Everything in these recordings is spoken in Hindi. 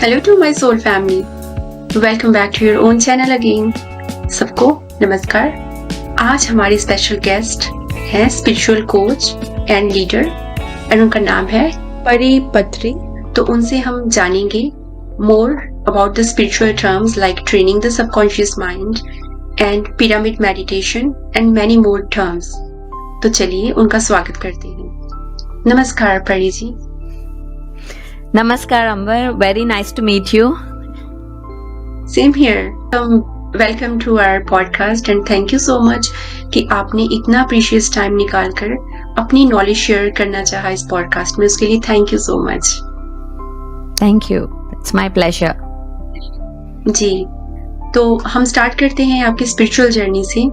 Hello to my soul family. Welcome back to your own channel again. सबको नमस्कार. आज हमारी स्पेशल गेस्ट हैं स्पिरिचुअल कोच एंड लीडर और उनका नाम है परी पत्री. तो उनसे हम जानेंगे more about the spiritual terms like training the subconscious mind and pyramid meditation and many more terms. तो चलिए उनका स्वागत करते हैं. नमस्कार परी जी. Namaskar Amber, very nice to meet you. Same here. Welcome to our podcast and thank you so much कि आपने इतना precious time निकाल कर अपनी knowledge share करना चाहा इस podcast में. उसके लिए thank you so much. Thank you. It's my pleasure. जी, तो हम start करते हैं आपकी spiritual journey से.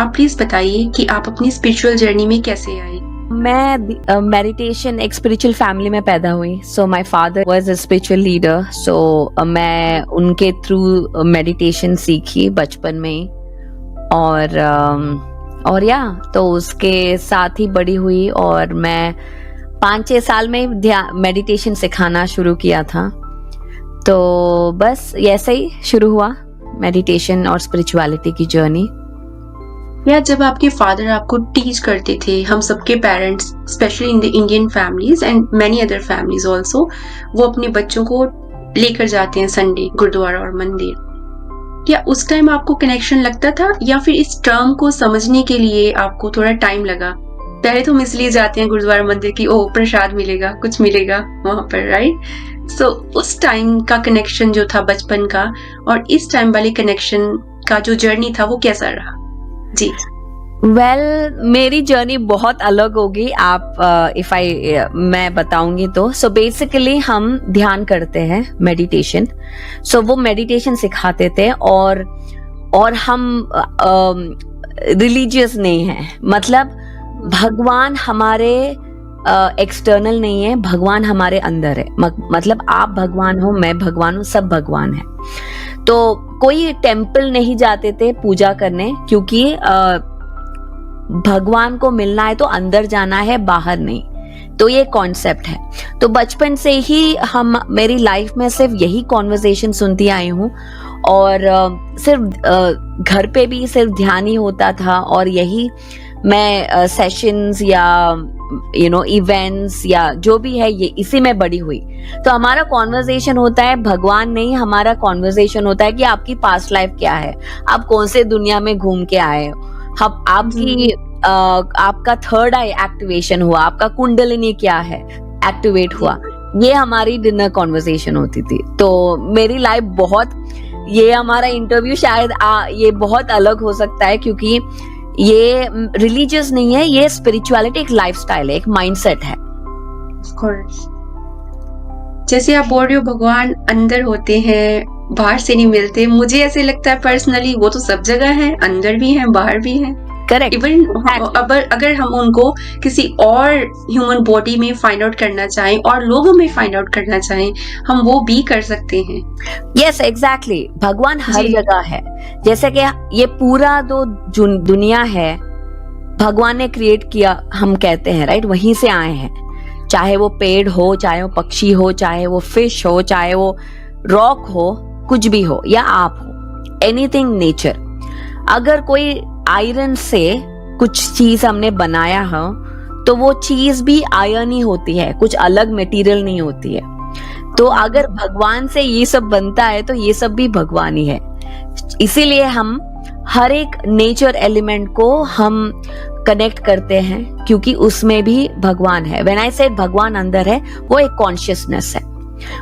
आप प्लीज बताइए कि आप अपनी spiritual journey में कैसे आए. मैं मेडिटेशन एक स्पिरिचुअल फैमिली में पैदा हुई. So my father was a spiritual leader. So मैं उनके थ्रू मेडिटेशन सीखी बचपन में और या तो उसके साथ ही बड़ी हुई और मैं 5-6 साल में मेडिटेशन सिखाना शुरू किया था. तो बस ऐसे ही शुरू हुआ मेडिटेशन और स्पिरिचुअलिटी की जर्नी. या जब आपके फादर आपको टीच करते थे, हम सबके parents specially in the Indian families and many other families also, वो अपने बच्चों को लेकर जाते हैं संडे गुरुद्वारा और मंदिर. क्या उस टाइम आपको कनेक्शन लगता था या फिर इस टर्म को समझने के लिए आपको थोड़ा टाइम लगा? पहले तो हम इसलिए जाते हैं गुरुद्वारा मंदिर की ओ प्रसाद मिलेगा, कुछ मिलेगा वहां पर, राइट? सो उस टाइम का कनेक्शन जो था बचपन का और इस टाइम वाले कनेक्शन का जो जर्नी था वो कैसा रहा जी? मेरी जर्नी बहुत अलग होगी आप मैं बताऊंगी तो. सो बेसिकली हम ध्यान करते हैं मेडिटेशन. सो वो मेडिटेशन सिखाते थे और हम रिलीजियस नहीं है. मतलब भगवान हमारे एक्सटर्नल नहीं है, भगवान हमारे अंदर है. मतलब आप भगवान हो, मैं भगवान हूँ, सब भगवान है. तो कोई टेम्पल नहीं जाते थे पूजा करने क्योंकि भगवान को मिलना है तो अंदर जाना है, बाहर नहीं. तो ये कॉन्सेप्ट है. तो बचपन से ही मेरी लाइफ में सिर्फ यही कॉन्वर्सेशन सुनती आई हूँ और सिर्फ घर पे भी सिर्फ ध्यान ही होता था और यही मैं सेशंस या इवेंट्स या जो भी है ये इसी में बड़ी हुई. तो हमारा कॉन्वर्सेशन होता है भगवान नहीं, हमारा कॉन्वर्सेशन होता है कि आपकी पास्ट लाइफ क्या है, आप कौन से दुनिया में घूम के आए हो, आपका थर्ड आई एक्टिवेशन हुआ, आपका कुंडलिनी क्या है एक्टिवेट हुआ. ये हमारी डिनर कॉन्वर्सेशन होती थी. तो मेरी लाइफ ये हमारा इंटरव्यू शायद ये बहुत अलग हो सकता है क्योंकि ये रिलीजियस नहीं है, ये स्पिरिचुअलिटी एक लाइफस्टाइल है, एक माइंडसेट है. Of course. जैसे आप बोल रहे हो भगवान अंदर होते हैं, बाहर से नहीं मिलते. मुझे ऐसे लगता है पर्सनली वो तो सब जगह है, अंदर भी है, बाहर भी है. करेक्ट. इवन अगर हम उनको किसी और ह्यूमन बॉडी में फाइंड आउट करना चाहें और लोगों में फाइंड आउट करना चाहें, हम वो भी कर सकते हैं. Yes exactly. भगवान हर जगह है. जैसे कि ये पूरा जो दुनिया है भगवान ने क्रिएट किया, हम कहते हैं राइट, वहीं से आए हैं. चाहे वो पेड़ हो, चाहे वो पक्षी हो, चाहे वो फिश हो, चाहे वो रॉक हो, कुछ भी हो, या आप हो, एनीथिंग नेचर. अगर कोई आयरन से कुछ चीज हमने बनाया हो तो वो चीज भी आयरन ही होती है, कुछ अलग मटेरियल नहीं होती है. तो अगर भगवान से ये सब बनता है तो ये सब भी भगवान ही है. इसीलिए हम हर एक नेचर एलिमेंट को हम कनेक्ट करते हैं क्योंकि उसमें भी भगवान है. व्हेन आई सेड भगवान अंदर है, वो एक कॉन्शियसनेस है.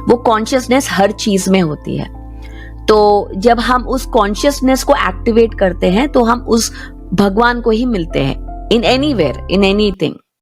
वो कॉन्शियसनेस हर चीज में होती है. तो जब हम उस कॉन्शियसनेस को एक्टिवेट करते हैं तो हम उस भगवान को ही मिलते हैं इन एनीवेयर, इन एनीथिंग.